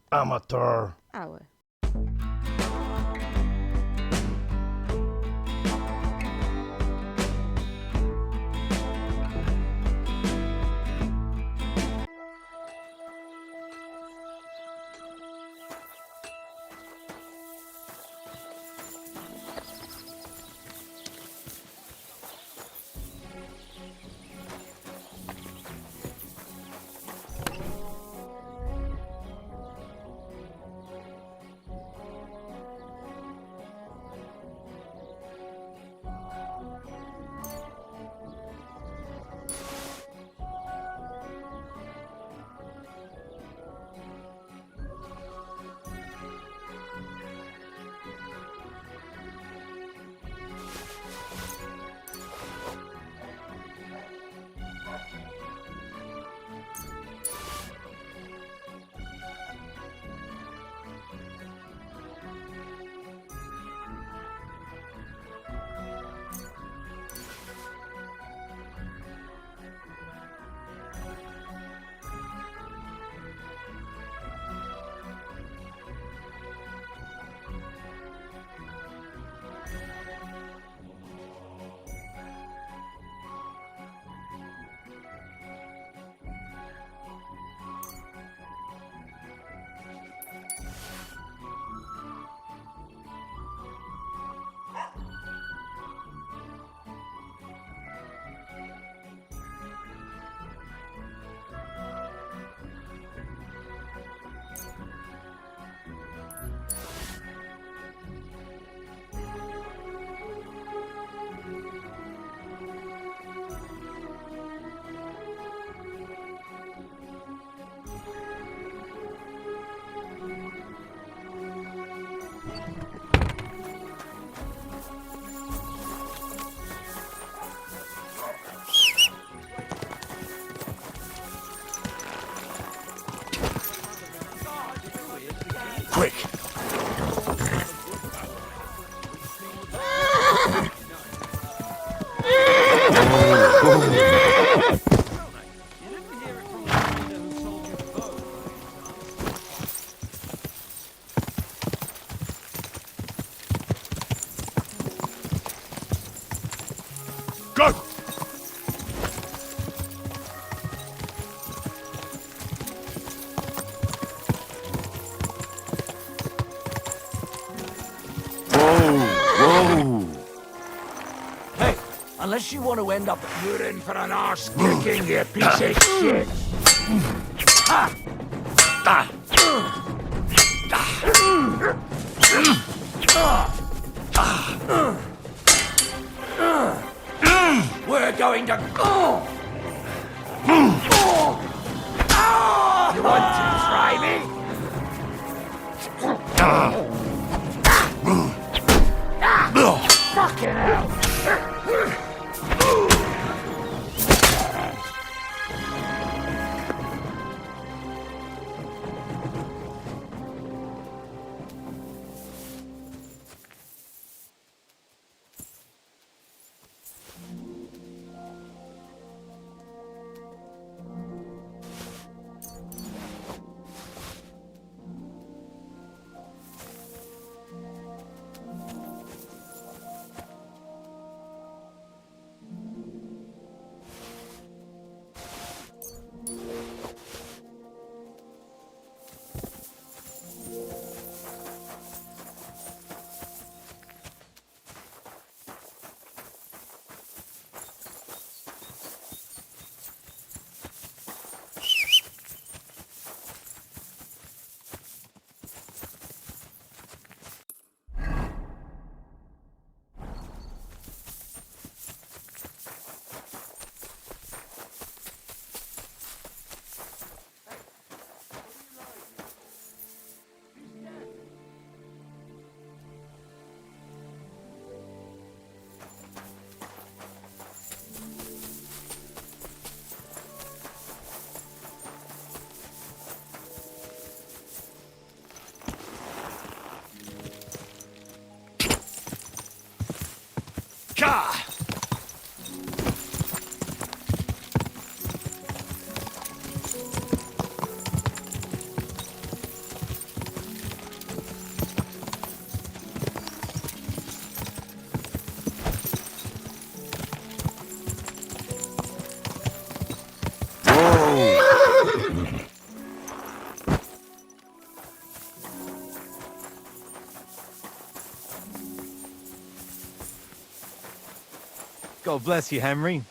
Amateur. Ah ouais. Quick! Go! Hey, unless you want to end up... You're in for an arse kicking, you piece of shit! Ha! Ah! We're going to... You want to try me? Fucking hell! God bless you, Henry.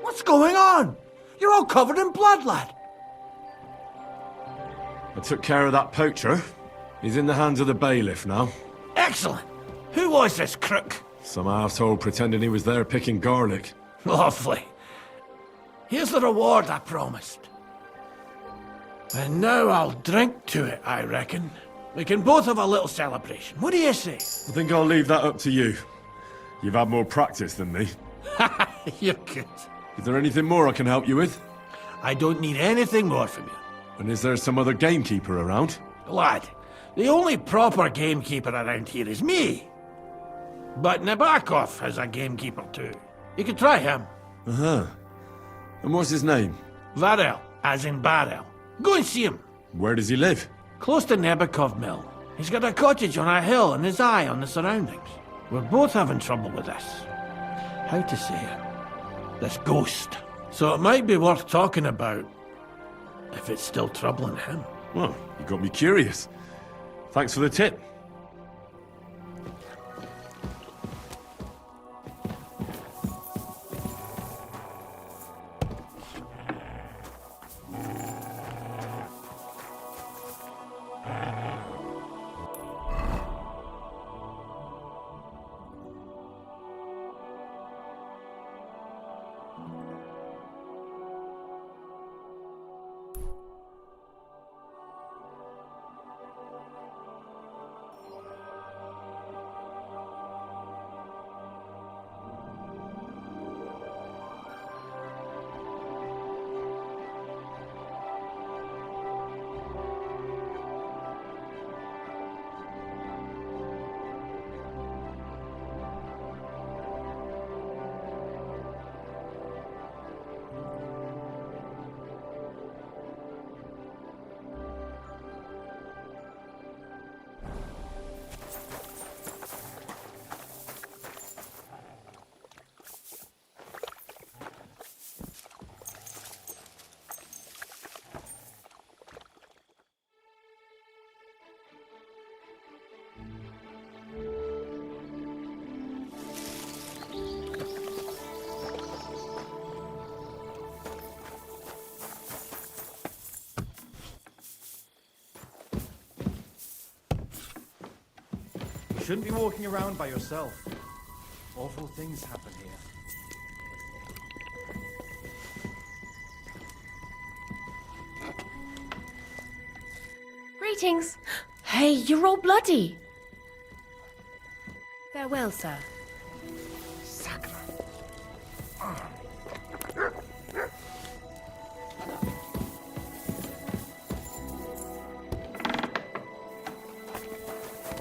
What's going on? You're all covered in blood, lad. I took care of that poacher. He's in the hands of the bailiff now. Excellent. Who was this crook? Some arsehole pretending he was there picking garlic. Lovely. Here's the reward I promised. And now I'll drink to it, I reckon. We can both have a little celebration. What do you say? I think I'll leave that up to you. You've had more practice than me. You're good. Is there anything more I can help you with? I don't need anything more from you. And is there some other gamekeeper around? Lad, the only proper gamekeeper around here is me. But Nabokov has a gamekeeper too. You could try him. Uh-huh. And what's his name? Varel, as in barrel. Go and see him. Where does he live? Close to Nabokov Mill. He's got a cottage on a hill and his eye on the surroundings. We're both having trouble with this. How to say it? This ghost. So it might be worth talking about if it's still troubling him. Well, you got me curious. Thanks for the tip. You shouldn't be walking around by yourself. Awful things happen here. Greetings. Hey, you're all bloody. Farewell, sir.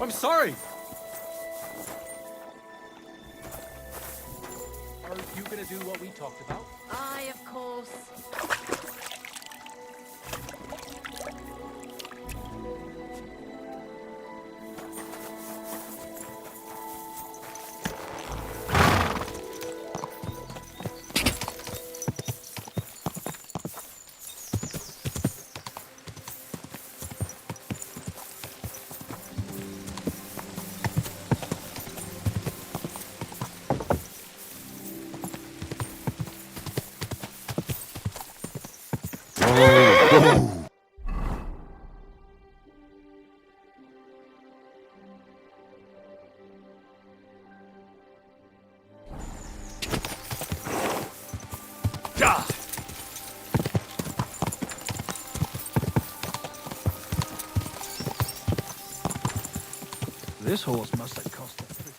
I'm sorry! Are you gonna do what we talked about? Aye, of course. This horse must have cost a pretty...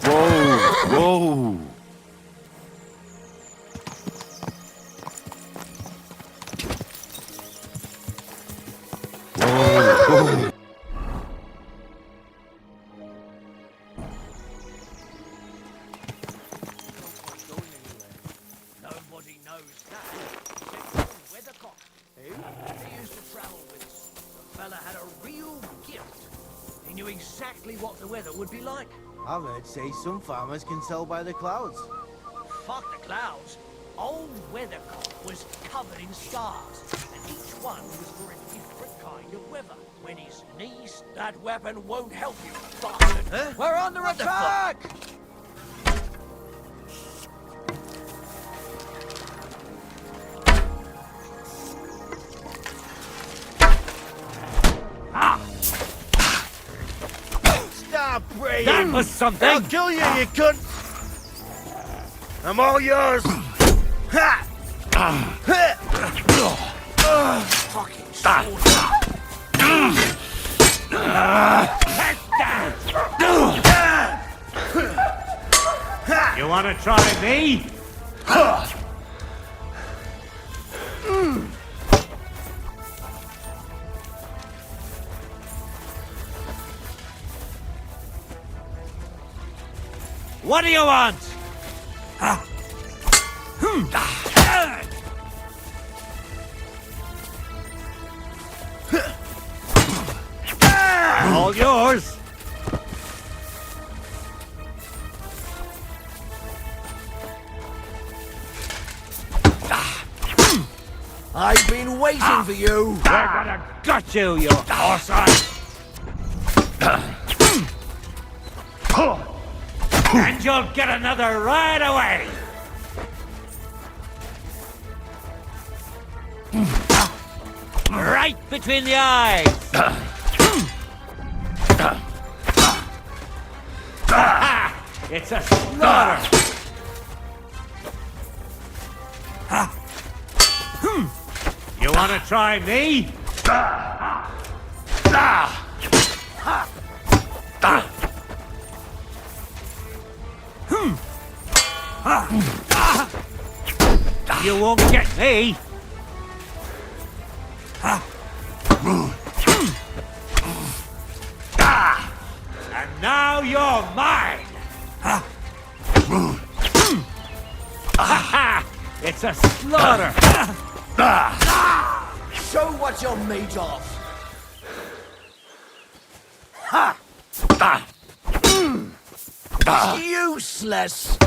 Whoa! Whoa! Nobody knows that. Except the weathercock. Who? He used to travel with us. The fella had a real gift. He knew exactly what the weather would be like. I've heard say some farmers can tell by the clouds. Fuck the clouds. Old Weathercock was covered in scars, and each one was for a different kind of weather. When he sneezed, that weapon won't help you, bastard. Huh? We're under attack! Stop praying! That was something! I'll kill you, you cunt! I'm all yours! Ha! Fucking soldier! You want to try me? What do you want? All yours. I've been waiting for you. We're gonna gut you, you horse And you'll get another right away! Right between the eyes. It's a slaughter! You wanna try me? You won't get me. And now you're mine! It's a slaughter! Show what you're made of. Useless.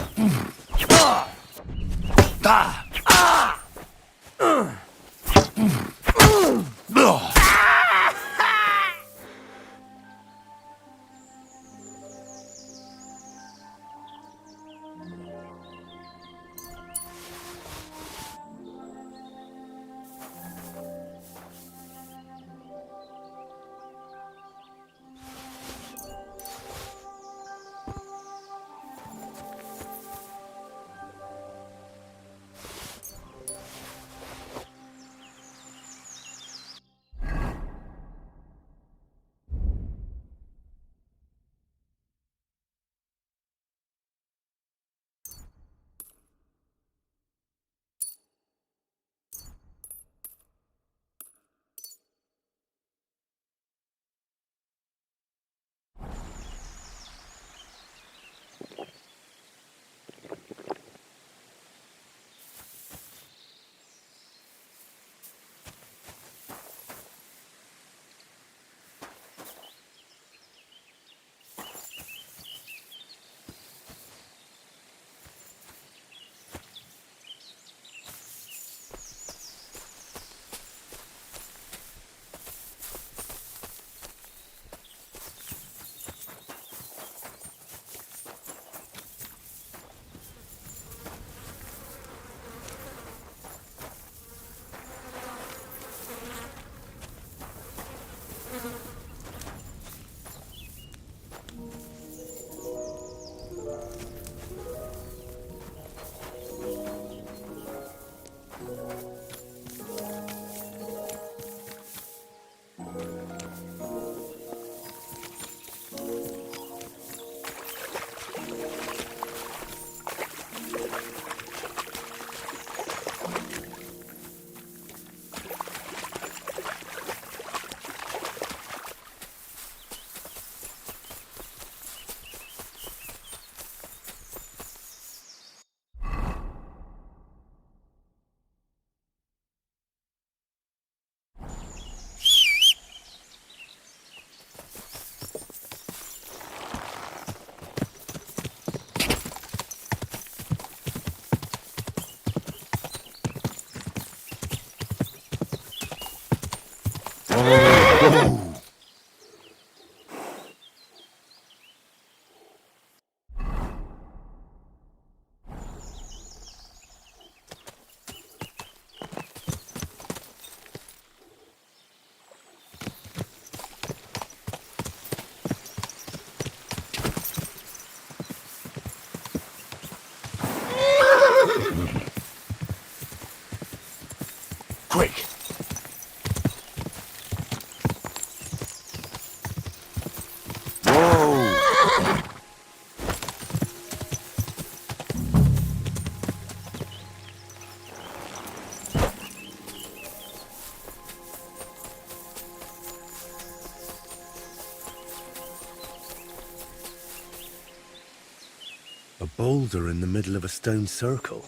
A boulder in the middle of a stone circle.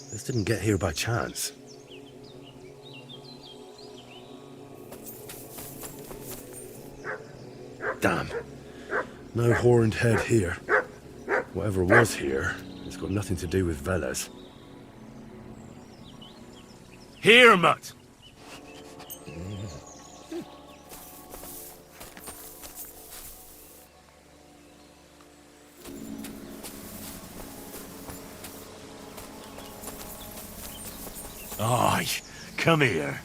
This didn't get here by chance. Damn. No horned head here. Whatever was here, it's got nothing to do with Veles. Here, Mutt! Aye, come here.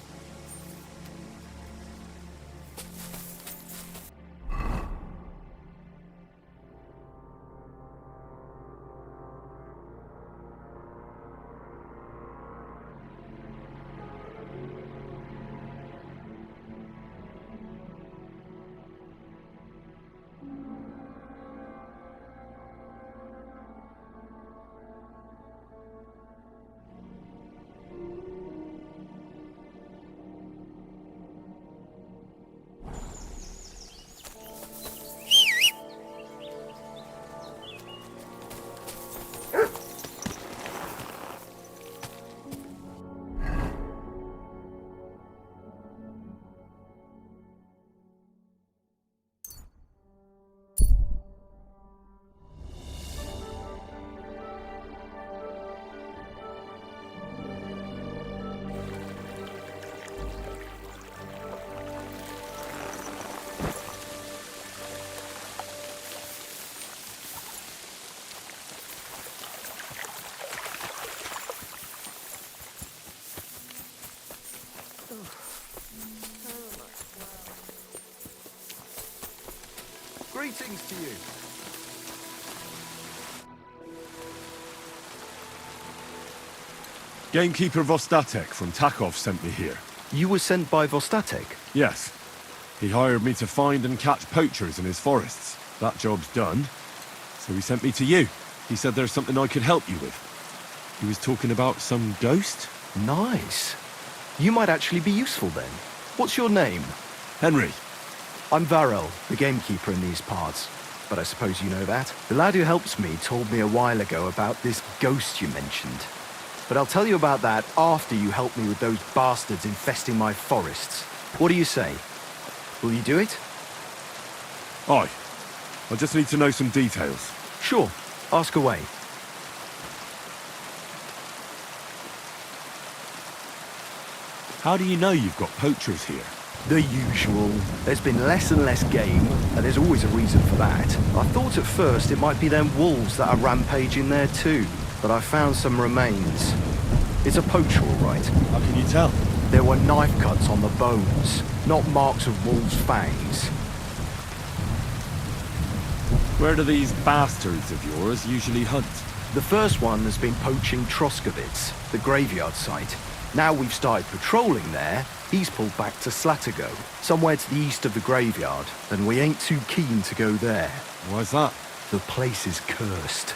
Greetings to you. Gamekeeper Vostatek from Takov sent me here. You were sent by Vostatek? Yes. He hired me to find and catch poachers in his forests. That job's done. So he sent me to you. He said there's something I could help you with. He was talking about some ghost? Nice. You might actually be useful then. What's your name? Henry. I'm Varel, the gamekeeper in these parts. But I suppose you know that. The lad who helps me told me a while ago about this ghost you mentioned. But I'll tell you about that after you help me with those bastards infesting my forests. What do you say? Will you do it? Aye. I just need to know some details. Sure. Ask away. How do you know you've got poachers here? The usual. There's been less and less game, and there's always a reason for that. I thought at first it might be them wolves that are rampaging there too, but I found some remains. It's a poacher, all right. How can you tell? There were knife cuts on the bones, not marks of wolves' fangs. Where do these bastards of yours usually hunt? The first one has been poaching Troskovitz, the graveyard site. Now we've started patrolling there, he's pulled back to Slatigo, somewhere to the east of the graveyard, and we ain't too keen to go there. Why's that? The place is cursed.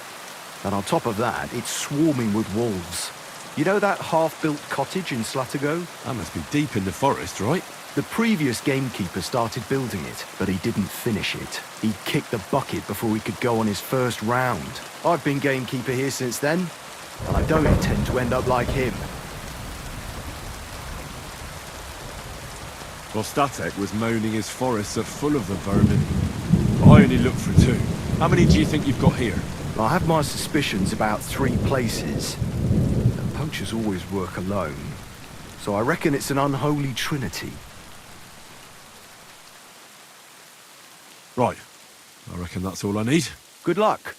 And on top of that, it's swarming with wolves. You know that half-built cottage in Slatigo? That must be deep in the forest, right? The previous gamekeeper started building it, but he didn't finish it. He kicked the bucket before he could go on his first round. I've been gamekeeper here since then, and I don't intend to end up like him. Vostatek was moaning his forests are full of the vermin. I only looked for 2. How many do you think you've got here? I have my suspicions about 3 places. And poachers always work alone, so I reckon it's an unholy trinity. Right. I reckon that's all I need. Good luck.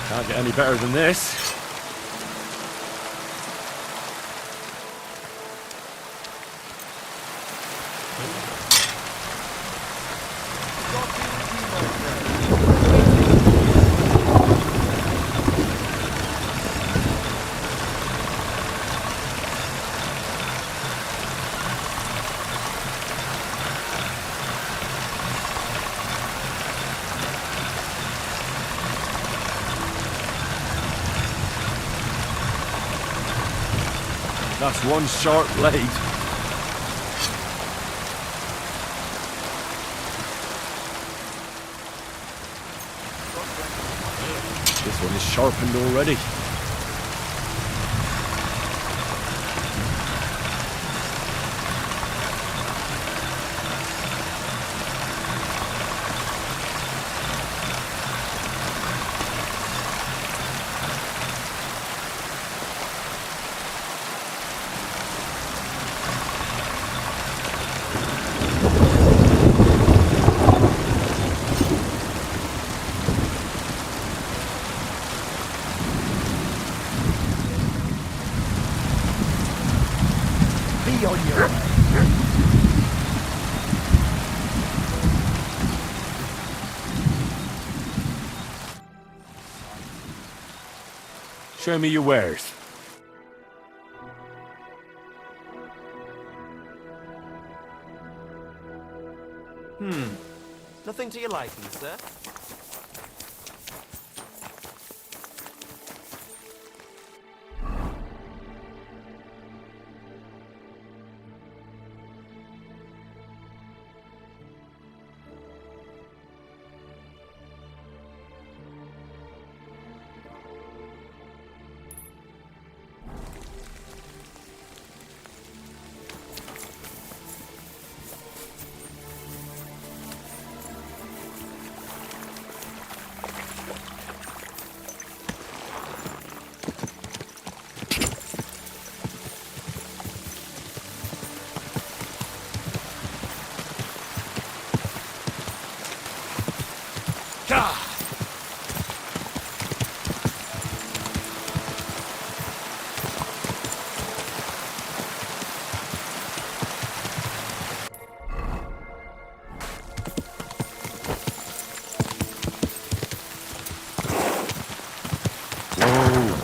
Can't get any better than this. That's one sharp blade. This one is sharpened already. Be on your way. Show me your wares. Nothing to your liking, sir?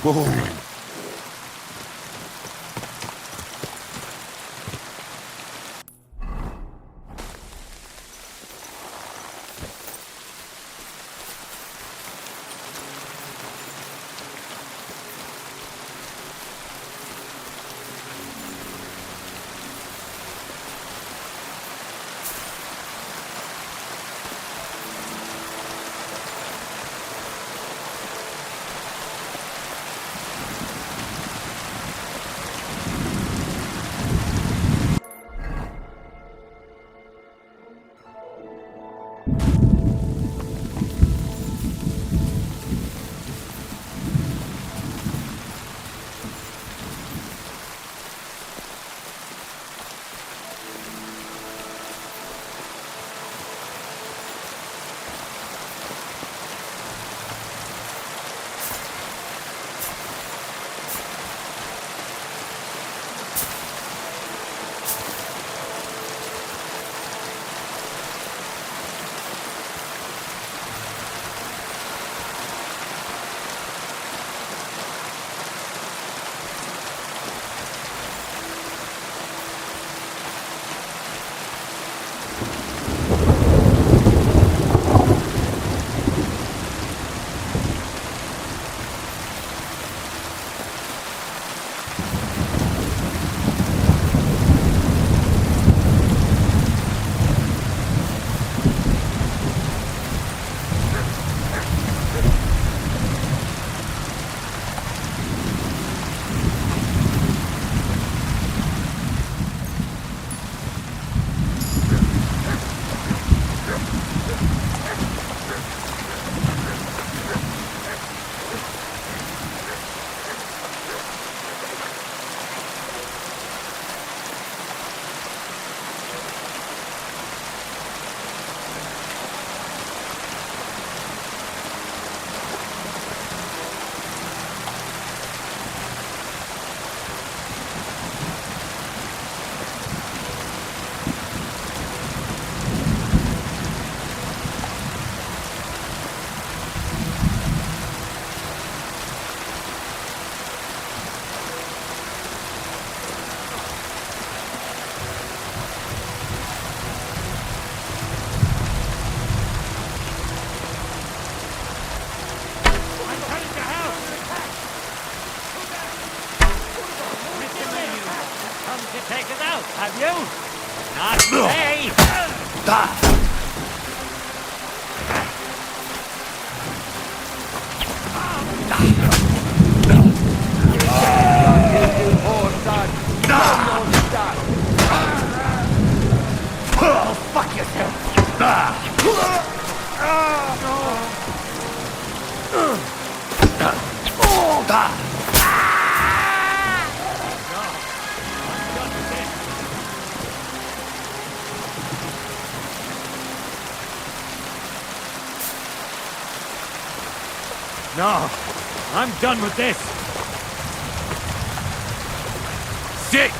Whoa. Fuck yourself! No, I'm done with this. Sick!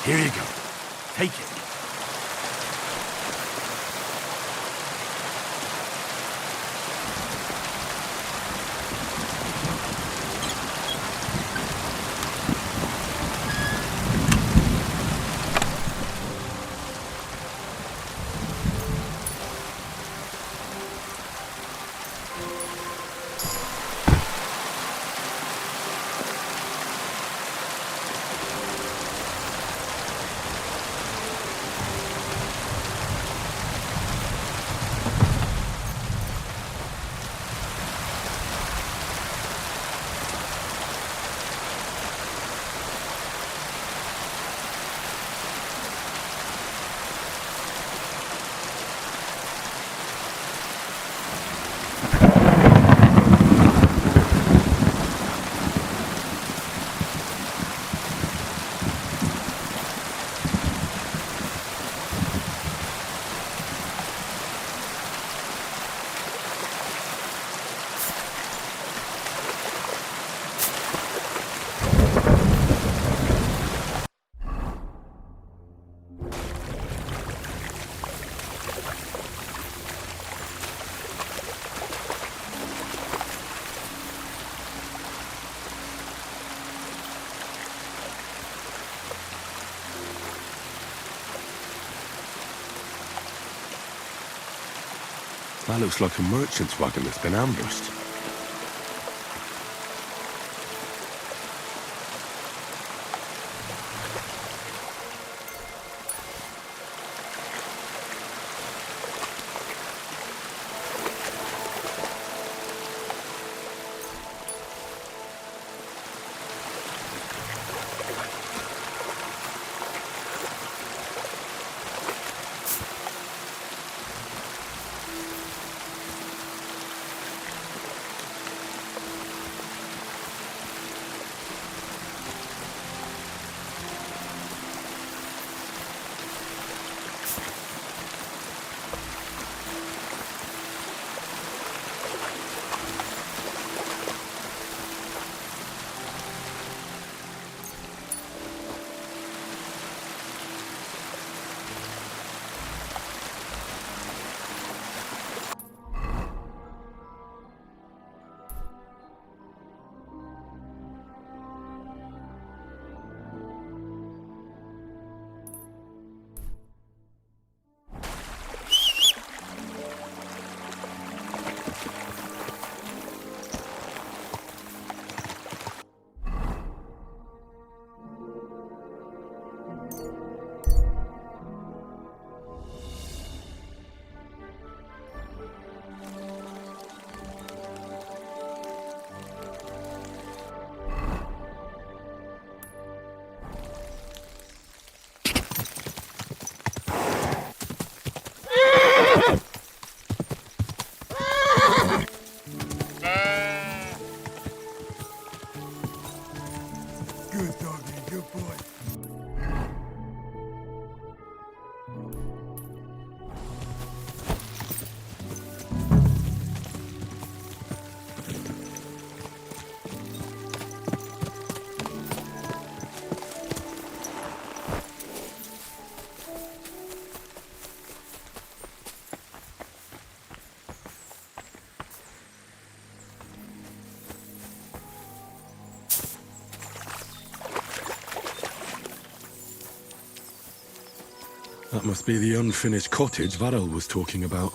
Here you go. Take it. That looks like a merchant's wagon that's been ambushed. Good boy. That must be the unfinished cottage Varel was talking about.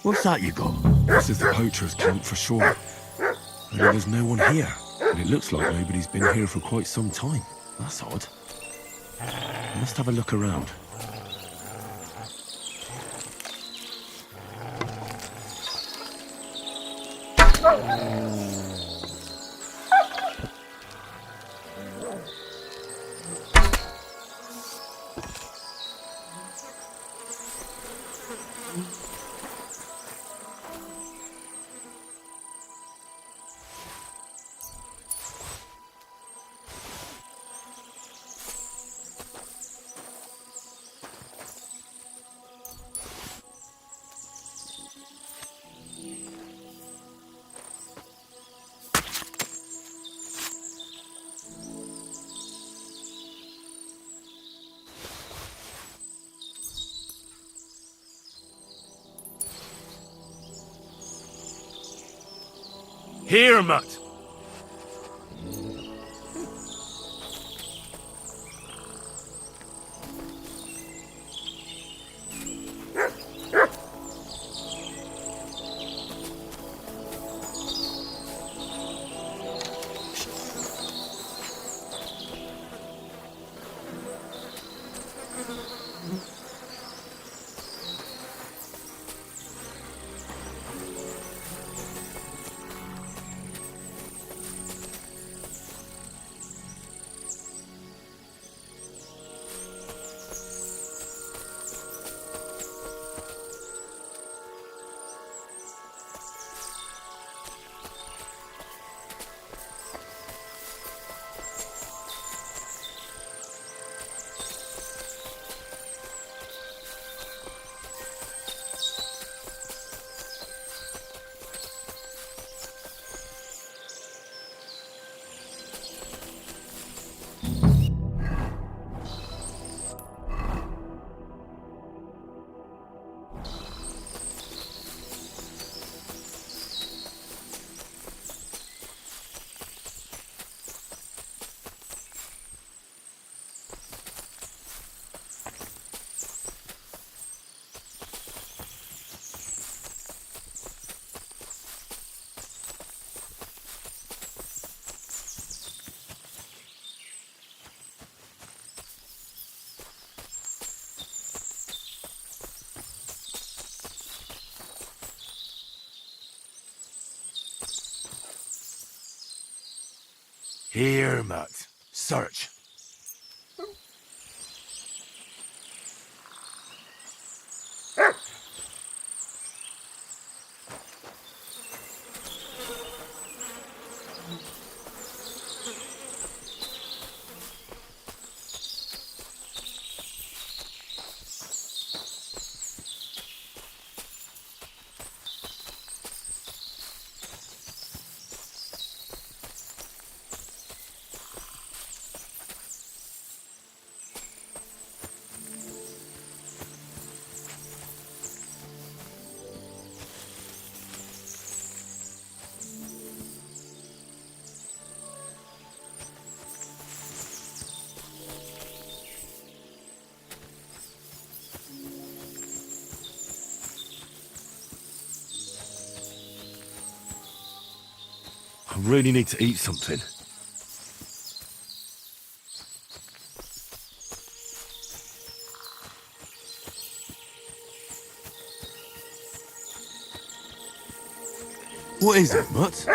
What's that you got? This is the poacher's camp for sure. Only there's no one here. And it looks like nobody's been here for quite some time. That's odd. I must have a look around. Here, Mutt! Here, Mutt. Search. I really need to eat something. What is it, Mutt?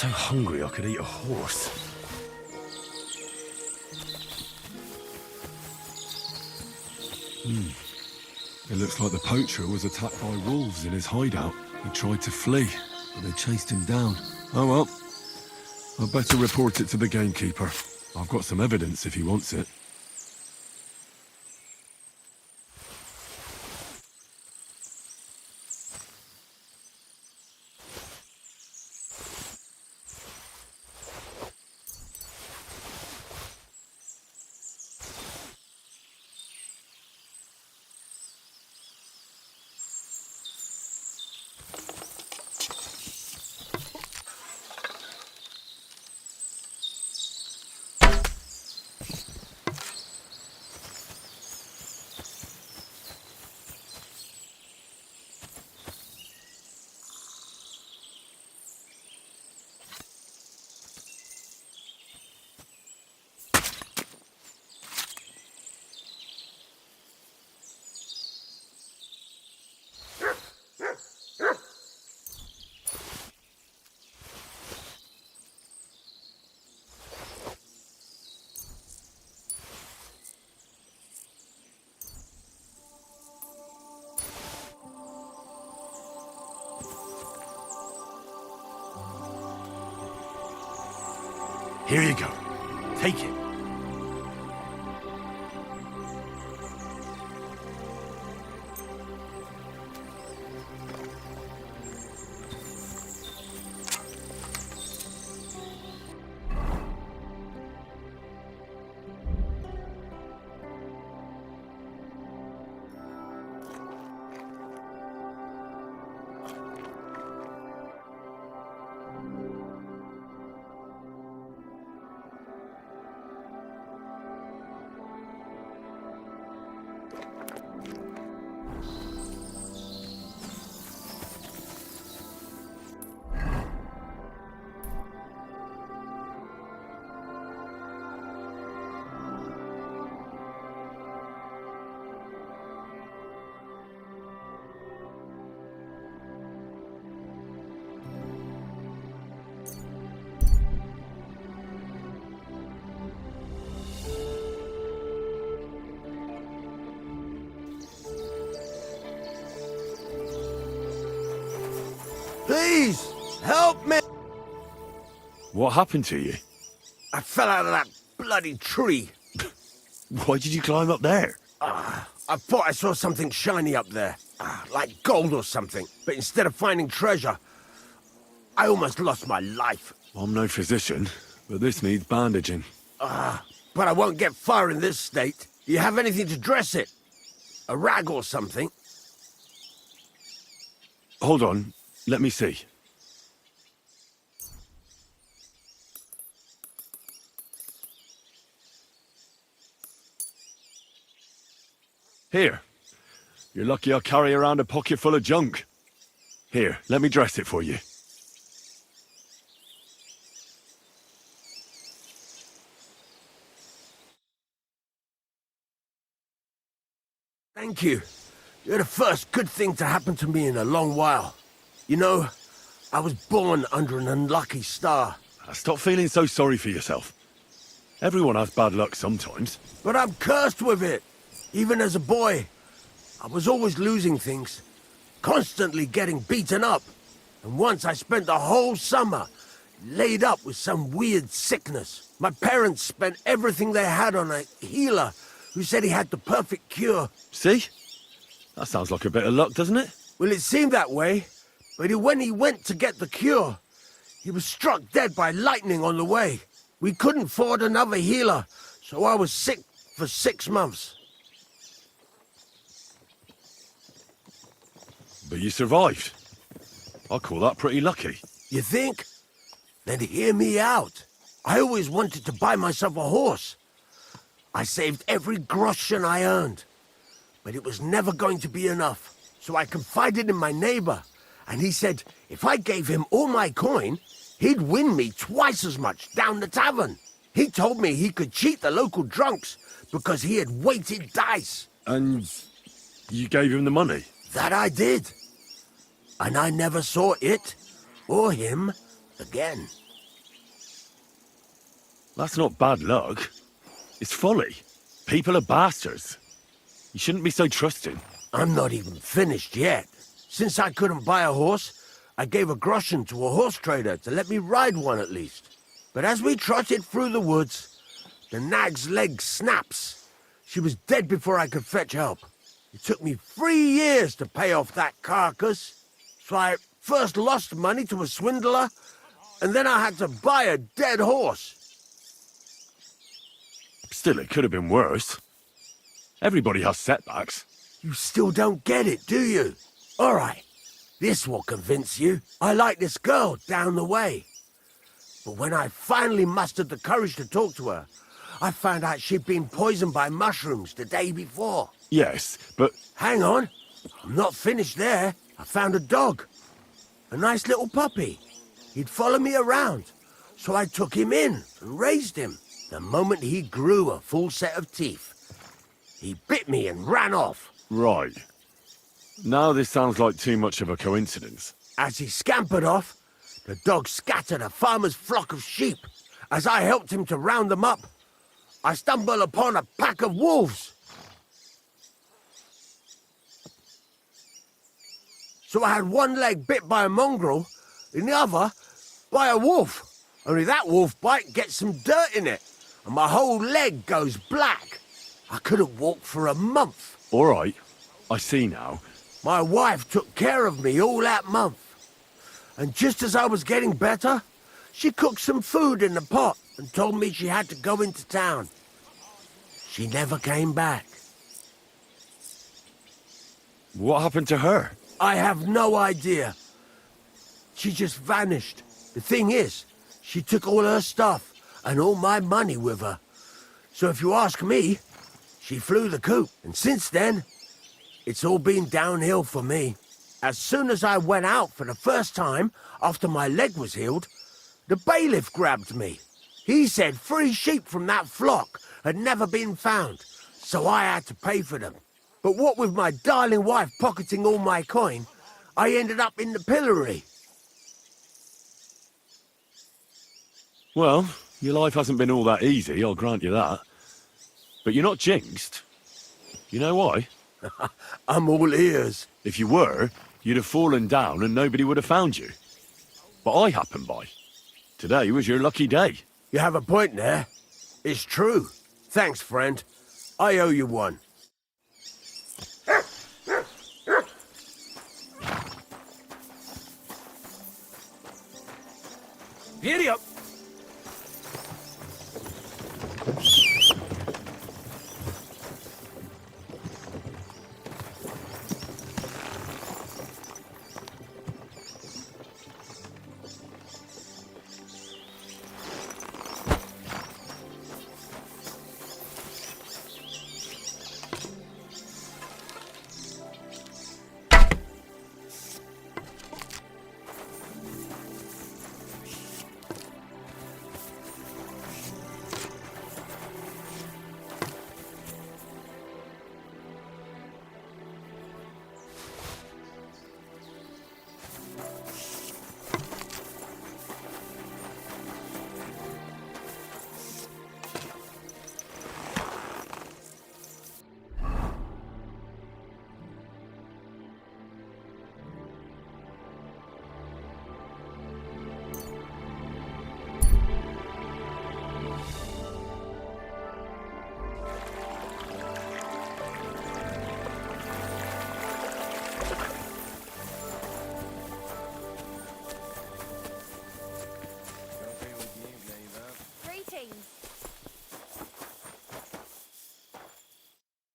so hungry I could eat a horse. It looks like the poacher was attacked by wolves in his hideout. He tried to flee, but they chased him down. Oh well. I'd better report it to the gamekeeper. I've got some evidence if he wants it. Here you go. Take it. Please, help me! What happened to you? I fell out of that bloody tree. Why did you climb up there? I thought I saw something shiny up there, like gold or something. But instead of finding treasure, I almost lost my life. I'm no physician, but this needs bandaging. But I won't get far in this state. Do you have anything to dress it? A rag or something? Hold on, let me see. Here. You're lucky I carry around a pocket full of junk. Here, let me dress it for you. Thank you. You're the first good thing to happen to me in a long while. You know, I was born under an unlucky star. Stop feeling so sorry for yourself. Everyone has bad luck sometimes. But I'm cursed with it. Even as a boy, I was always losing things. Constantly getting beaten up. And once I spent the whole summer laid up with some weird sickness. My parents spent everything they had on a healer who said he had the perfect cure. See? That sounds like a bit of luck, doesn't it? Well, it seemed that way. But when he went to get the cure, he was struck dead by lightning on the way. We couldn't afford another healer, so I was sick for 6 months. But you survived. I call that pretty lucky. You think? Then hear me out. I always wanted to buy myself a horse. I saved every groschen I earned. But it was never going to be enough. So I confided in my neighbor. And he said if I gave him all my coin, he'd win me twice as much down the tavern. He told me he could cheat the local drunks because he had weighted dice. And you gave him the money? That I did. And I never saw it or him again. That's not bad luck. It's folly. People are bastards. You shouldn't be so trusting. I'm not even finished yet. Since I couldn't buy a horse, I gave a groschen to a horse trader to let me ride one at least. But as we trotted through the woods, the nag's leg snaps. She was dead before I could fetch help. It took me 3 years to pay off that carcass. So I first lost money to a swindler, and then I had to buy a dead horse. Still, it could have been worse. Everybody has setbacks. You still don't get it, do you? All right, this will convince you. I like this girl down the way. But when I finally mustered the courage to talk to her, I found out she'd been poisoned by mushrooms the day before. Yes, but... Hang on. I'm not finished there. I found a dog. A nice little puppy. He'd follow me around, so I took him in and raised him. The moment he grew a full set of teeth, he bit me and ran off. Right. Now this sounds like too much of a coincidence. As he scampered off, the dog scattered a farmer's flock of sheep. As I helped him to round them up, I stumbled upon a pack of wolves. So I had one leg bit by a mongrel, and the other by a wolf. Only that wolf bite gets some dirt in it, and my whole leg goes black. I couldn't walk for a month. All right, I see now. My wife took care of me all that month. And just as I was getting better, she cooked some food in the pot and told me she had to go into town. She never came back. What happened to her? I have no idea. She just vanished. The thing is, she took all her stuff and all my money with her. So if you ask me, she flew the coop. And since then, it's all been downhill for me. As soon as I went out for the first time after my leg was healed, the bailiff grabbed me. He said 3 sheep from that flock had never been found, so I had to pay for them. But what with my darling wife pocketing all my coin, I ended up in the pillory. Well, your life hasn't been all that easy, I'll grant you that. But you're not jinxed. You know why? I'm all ears. If you were, you'd have fallen down and nobody would have found you. But I happened by. Today was your lucky day. You have a point there. It's true. Thanks, friend. I owe you one. Giddy up!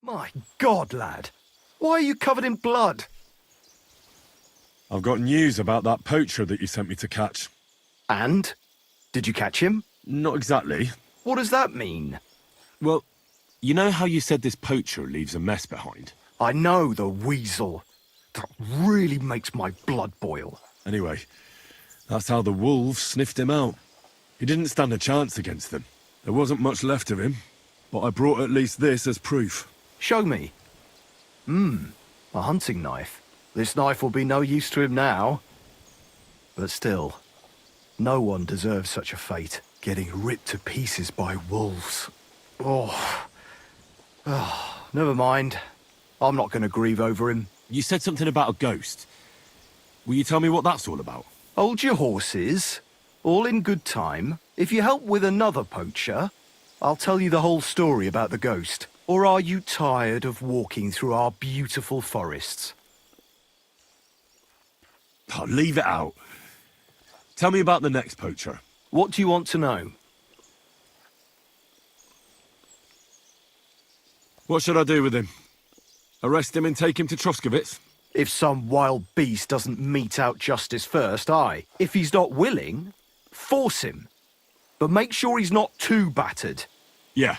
My God, lad. Why are you covered in blood? I've got news about that poacher that you sent me to catch. And? Did you catch him? Not exactly. What does that mean? Well, you know how you said this poacher leaves a mess behind? I know, the weasel. That really makes my blood boil. Anyway, that's how the wolves sniffed him out. He didn't stand a chance against them. There wasn't much left of him, but I brought at least this as proof. Show me. A hunting knife. This knife will be no use to him now. But still, no one deserves such a fate. getting ripped to pieces by wolves. Oh. Never mind. I'm not going to grieve over him. You said something about a ghost. Will you tell me what that's all about? Hold your horses. All in good time. If you help with another poacher, I'll tell you the whole story about the ghost. Or are you tired of walking through our beautiful forests? Oh, leave it out. Tell me about the next poacher. What do you want to know? What should I do with him? Arrest him and take him to Troskovitz? If some wild beast doesn't mete out justice first, aye. If he's not willing, force him. But make sure he's not too battered. Yeah,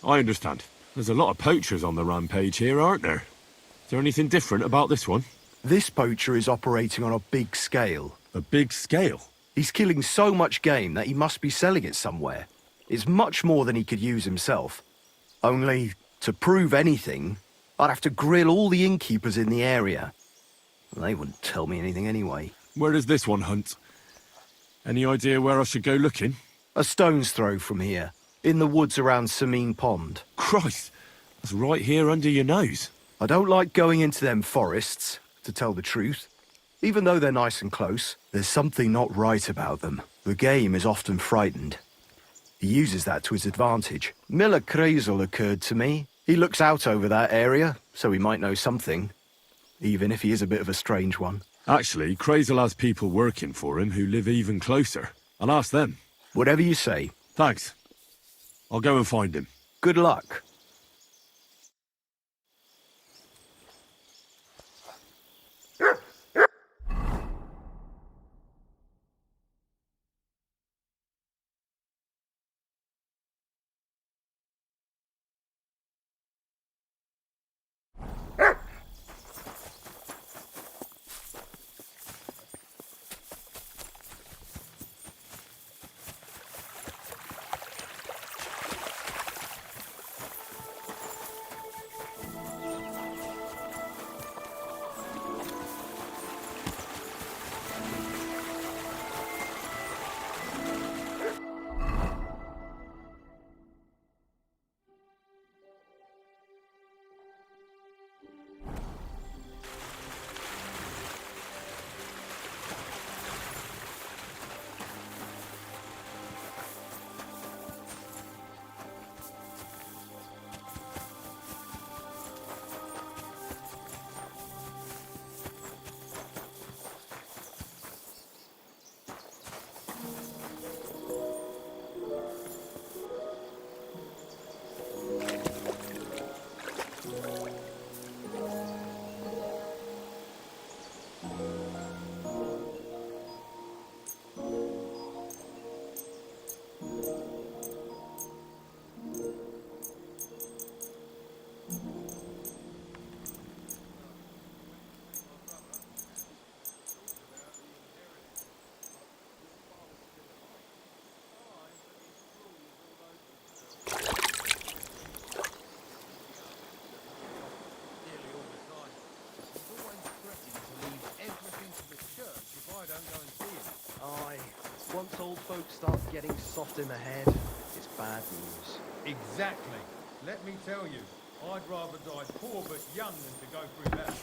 I understand. There's a lot of poachers on the rampage here, aren't there? Is there anything different about this one? This poacher is operating on a big scale. A big scale? He's killing so much game that he must be selling it somewhere. It's much more than he could use himself. Only, to prove anything, I'd have to grill all the innkeepers in the area. They wouldn't tell me anything anyway. Where does this one hunt? Any idea where I should go looking? A stone's throw from here, in the woods around Samine Pond. Christ, that's right here under your nose. I don't like going into them forests, to tell the truth. Even though they're nice and close, there's something not right about them. The game is often frightened. He uses that to his advantage. Miller Kreisel occurred to me. He looks out over that area, so he might know something. Even if he is a bit of a strange one. Actually, Kreisel has people working for him who live even closer. I'll ask them. Whatever you say. Thanks. I'll go and find him. Good luck. Once old folks start getting soft in the head, it's bad news. Exactly. Let me tell you, I'd rather die poor but young than to go through that.